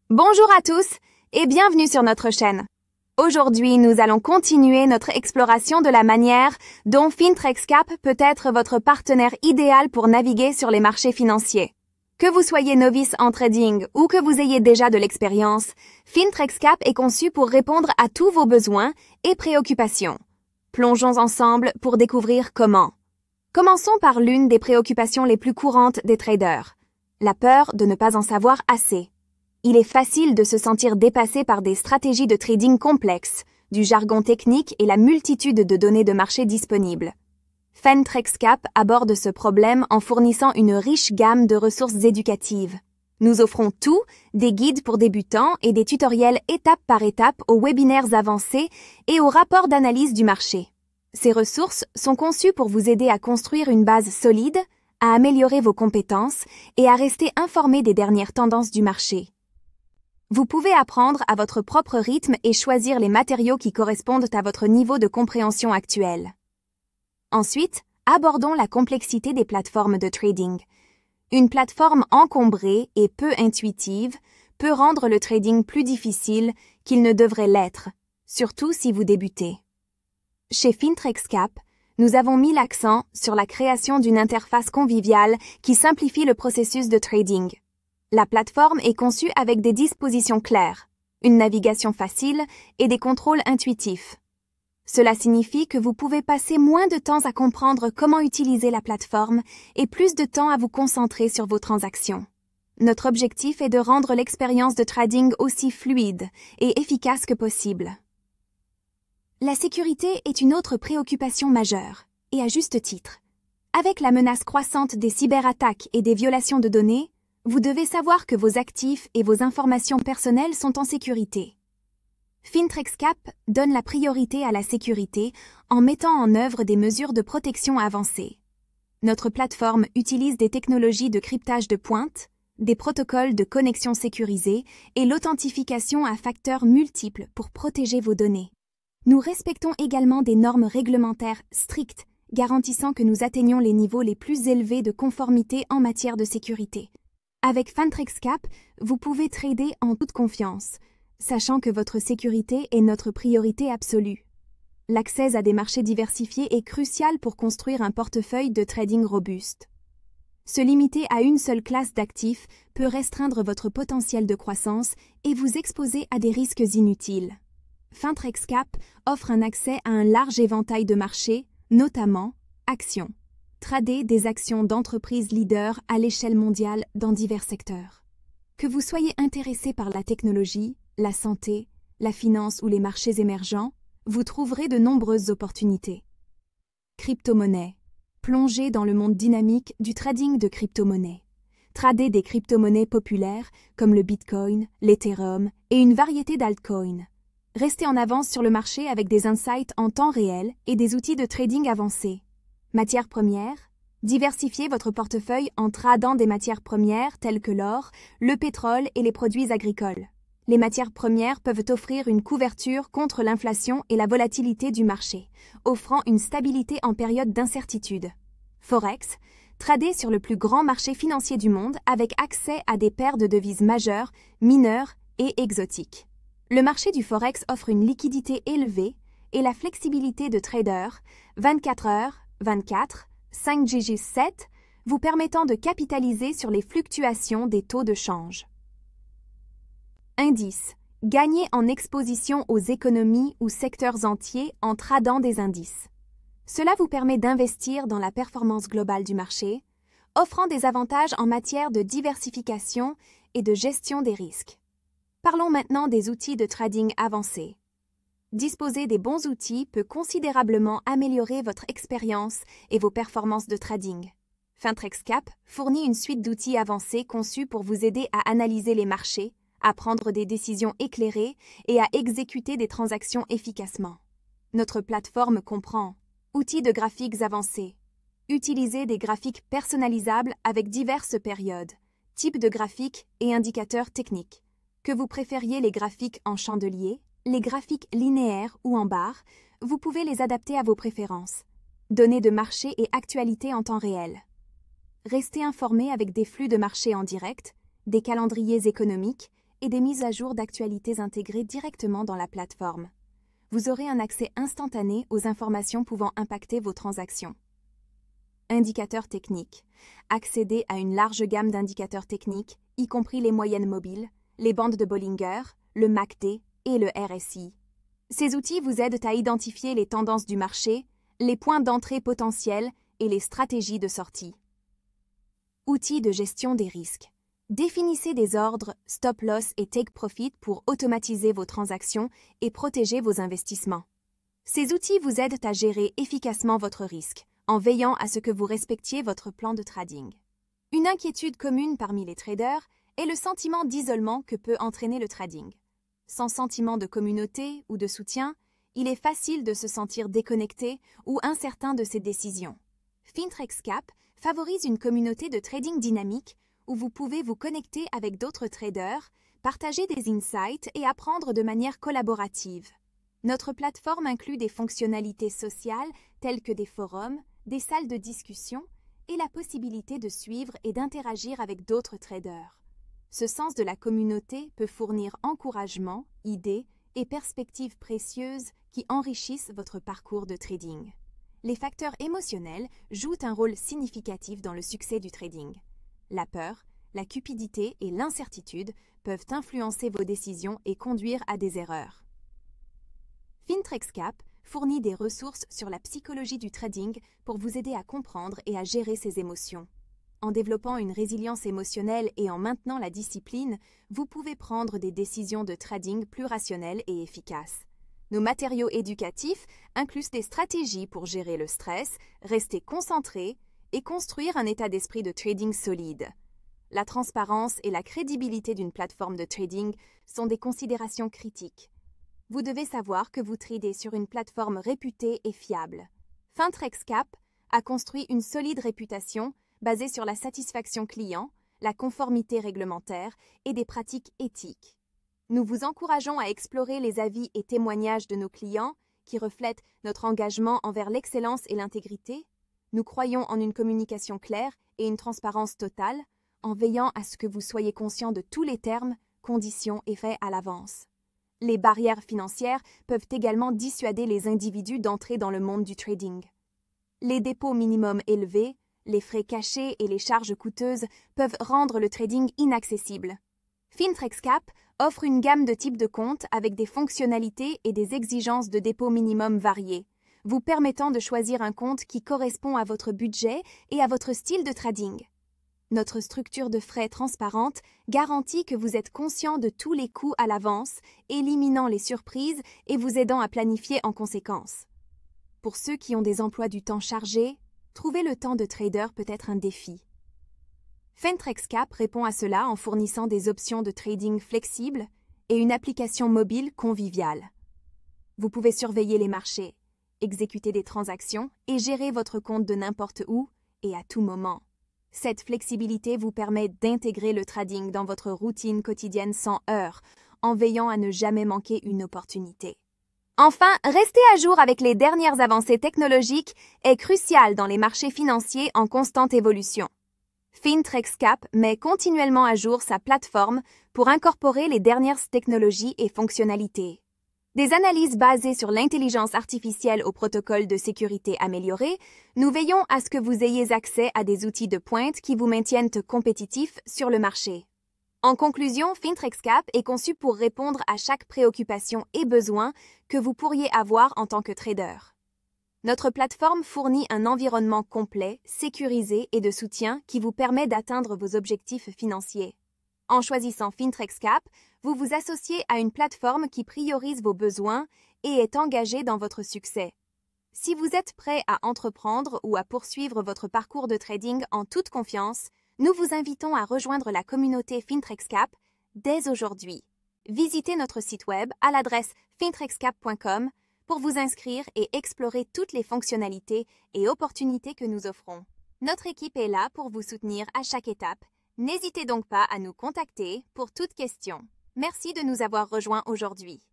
Bonjour à tous et bienvenue sur notre chaîne. Aujourd'hui, nous allons continuer notre exploration de la manière dont FinTrexCap peut être votre partenaire idéal pour naviguer sur les marchés financiers. Que vous soyez novice en trading ou que vous ayez déjà de l'expérience, FinTrexCap est conçu pour répondre à tous vos besoins et préoccupations. Plongeons ensemble pour découvrir comment. Commençons par l'une des préoccupations les plus courantes des traders, la peur de ne pas en savoir assez. Il est facile de se sentir dépassé par des stratégies de trading complexes, du jargon technique et la multitude de données de marché disponibles. FinTrexCap aborde ce problème en fournissant une riche gamme de ressources éducatives. Nous offrons tout, des guides pour débutants et des tutoriels étape par étape aux webinaires avancés et aux rapports d'analyse du marché. Ces ressources sont conçues pour vous aider à construire une base solide, à améliorer vos compétences et à rester informé des dernières tendances du marché. Vous pouvez apprendre à votre propre rythme et choisir les matériaux qui correspondent à votre niveau de compréhension actuel. Ensuite, abordons la complexité des plateformes de trading. Une plateforme encombrée et peu intuitive peut rendre le trading plus difficile qu'il ne devrait l'être, surtout si vous débutez. Chez FinTrexCap, nous avons mis l'accent sur la création d'une interface conviviale qui simplifie le processus de trading. La plateforme est conçue avec des dispositions claires, une navigation facile et des contrôles intuitifs. Cela signifie que vous pouvez passer moins de temps à comprendre comment utiliser la plateforme et plus de temps à vous concentrer sur vos transactions. Notre objectif est de rendre l'expérience de trading aussi fluide et efficace que possible. La sécurité est une autre préoccupation majeure, et à juste titre. Avec la menace croissante des cyberattaques et des violations de données, vous devez savoir que vos actifs et vos informations personnelles sont en sécurité. FinTrexCap donne la priorité à la sécurité en mettant en œuvre des mesures de protection avancées. Notre plateforme utilise des technologies de cryptage de pointe, des protocoles de connexion sécurisés et l'authentification à facteurs multiples pour protéger vos données. Nous respectons également des normes réglementaires strictes, garantissant que nous atteignons les niveaux les plus élevés de conformité en matière de sécurité. Avec FinTrexCap, vous pouvez trader en toute confiance, sachant que votre sécurité est notre priorité absolue. L'accès à des marchés diversifiés est crucial pour construire un portefeuille de trading robuste. Se limiter à une seule classe d'actifs peut restreindre votre potentiel de croissance et vous exposer à des risques inutiles. FinTrexCap offre un accès à un large éventail de marchés, notamment actions. Trader des actions d'entreprises leaders à l'échelle mondiale dans divers secteurs. Que vous soyez intéressé par la technologie, la santé, la finance ou les marchés émergents, vous trouverez de nombreuses opportunités. Crypto-monnaies. Plongez dans le monde dynamique du trading de crypto-monnaies. Tradez des crypto-monnaies populaires comme le Bitcoin, l'Ethereum et une variété d'altcoins. Restez en avance sur le marché avec des insights en temps réel et des outils de trading avancés. Matières premières. Diversifiez votre portefeuille en tradant des matières premières telles que l'or, le pétrole et les produits agricoles. Les matières premières peuvent offrir une couverture contre l'inflation et la volatilité du marché, offrant une stabilité en période d'incertitude. Forex. Tradez sur le plus grand marché financier du monde avec accès à des paires de devises majeures, mineures et exotiques. Le marché du Forex offre une liquidité élevée et la flexibilité de traders 24h/24, 5G7, vous permettant de capitaliser sur les fluctuations des taux de change. Indices. Gagnez en exposition aux économies ou secteurs entiers en tradant des indices. Cela vous permet d'investir dans la performance globale du marché, offrant des avantages en matière de diversification et de gestion des risques. Parlons maintenant des outils de trading avancés. Disposer des bons outils peut considérablement améliorer votre expérience et vos performances de trading. FinTrexCap fournit une suite d'outils avancés conçus pour vous aider à analyser les marchés, à prendre des décisions éclairées et à exécuter des transactions efficacement. Notre plateforme comprend outils de graphiques avancés. Utilisez des graphiques personnalisables avec diverses périodes, types de graphiques et indicateurs techniques. Que vous préfériez les graphiques en chandelier, les graphiques linéaires ou en barres, vous pouvez les adapter à vos préférences. Données de marché et actualités en temps réel. Restez informé avec des flux de marché en direct, des calendriers économiques et des mises à jour d'actualités intégrées directement dans la plateforme. Vous aurez un accès instantané aux informations pouvant impacter vos transactions. Indicateurs techniques. Accédez à une large gamme d'indicateurs techniques, y compris les moyennes mobiles, les bandes de Bollinger, le MACD et le RSI. Ces outils vous aident à identifier les tendances du marché, les points d'entrée potentiels et les stratégies de sortie. Outils de gestion des risques. Définissez des ordres, stop-loss et take-profit pour automatiser vos transactions et protéger vos investissements. Ces outils vous aident à gérer efficacement votre risque, en veillant à ce que vous respectiez votre plan de trading. Une inquiétude commune parmi les traders est le sentiment d'isolement que peut entraîner le trading. Sans sentiment de communauté ou de soutien, il est facile de se sentir déconnecté ou incertain de ses décisions. FinTrexCap favorise une communauté de trading dynamique où vous pouvez vous connecter avec d'autres traders, partager des insights et apprendre de manière collaborative. Notre plateforme inclut des fonctionnalités sociales telles que des forums, des salles de discussion et la possibilité de suivre et d'interagir avec d'autres traders. Ce sens de la communauté peut fournir encouragement, idées et perspectives précieuses qui enrichissent votre parcours de trading. Les facteurs émotionnels jouent un rôle significatif dans le succès du trading. La peur, la cupidité et l'incertitude peuvent influencer vos décisions et conduire à des erreurs. FinTrexCap fournit des ressources sur la psychologie du trading pour vous aider à comprendre et à gérer ces émotions. En développant une résilience émotionnelle et en maintenant la discipline, vous pouvez prendre des décisions de trading plus rationnelles et efficaces. Nos matériaux éducatifs incluent des stratégies pour gérer le stress, rester concentré et construire un état d'esprit de trading solide. La transparence et la crédibilité d'une plateforme de trading sont des considérations critiques. Vous devez savoir que vous tradez sur une plateforme réputée et fiable. FinTrexCap a construit une solide réputation basée sur la satisfaction client, la conformité réglementaire et des pratiques éthiques. Nous vous encourageons à explorer les avis et témoignages de nos clients qui reflètent notre engagement envers l'excellence et l'intégrité. Nous croyons en une communication claire et une transparence totale, en veillant à ce que vous soyez conscient de tous les termes, conditions et faits à l'avance. Les barrières financières peuvent également dissuader les individus d'entrer dans le monde du trading. Les dépôts minimums élevés, les frais cachés et les charges coûteuses peuvent rendre le trading inaccessible. FinTrexCap offre une gamme de types de comptes avec des fonctionnalités et des exigences de dépôt minimum variées, vous permettant de choisir un compte qui correspond à votre budget et à votre style de trading. Notre structure de frais transparente garantit que vous êtes conscient de tous les coûts à l'avance, éliminant les surprises et vous aidant à planifier en conséquence. Pour ceux qui ont des emplois du temps chargés, trouver le temps de trader peut être un défi. FinTrexCap répond à cela en fournissant des options de trading flexibles et une application mobile conviviale. Vous pouvez surveiller les marchés, exécuter des transactions et gérer votre compte de n'importe où et à tout moment. Cette flexibilité vous permet d'intégrer le trading dans votre routine quotidienne sans heurts, en veillant à ne jamais manquer une opportunité. Enfin, rester à jour avec les dernières avancées technologiques est crucial dans les marchés financiers en constante évolution. FinTrexCap met continuellement à jour sa plateforme pour incorporer les dernières technologies et fonctionnalités. Des analyses basées sur l'intelligence artificielle au protocole de sécurité amélioré, nous veillons à ce que vous ayez accès à des outils de pointe qui vous maintiennent compétitifs sur le marché. En conclusion, FinTrexCap est conçu pour répondre à chaque préoccupation et besoin que vous pourriez avoir en tant que trader. Notre plateforme fournit un environnement complet, sécurisé et de soutien qui vous permet d'atteindre vos objectifs financiers. En choisissant FinTrexCap, vous vous associez à une plateforme qui priorise vos besoins et est engagée dans votre succès. Si vous êtes prêt à entreprendre ou à poursuivre votre parcours de trading en toute confiance, nous vous invitons à rejoindre la communauté FinTrexCap dès aujourd'hui. Visitez notre site web à l'adresse fintrexcap.com pour vous inscrire et explorer toutes les fonctionnalités et opportunités que nous offrons. Notre équipe est là pour vous soutenir à chaque étape. N'hésitez donc pas à nous contacter pour toute question. Merci de nous avoir rejoints aujourd'hui.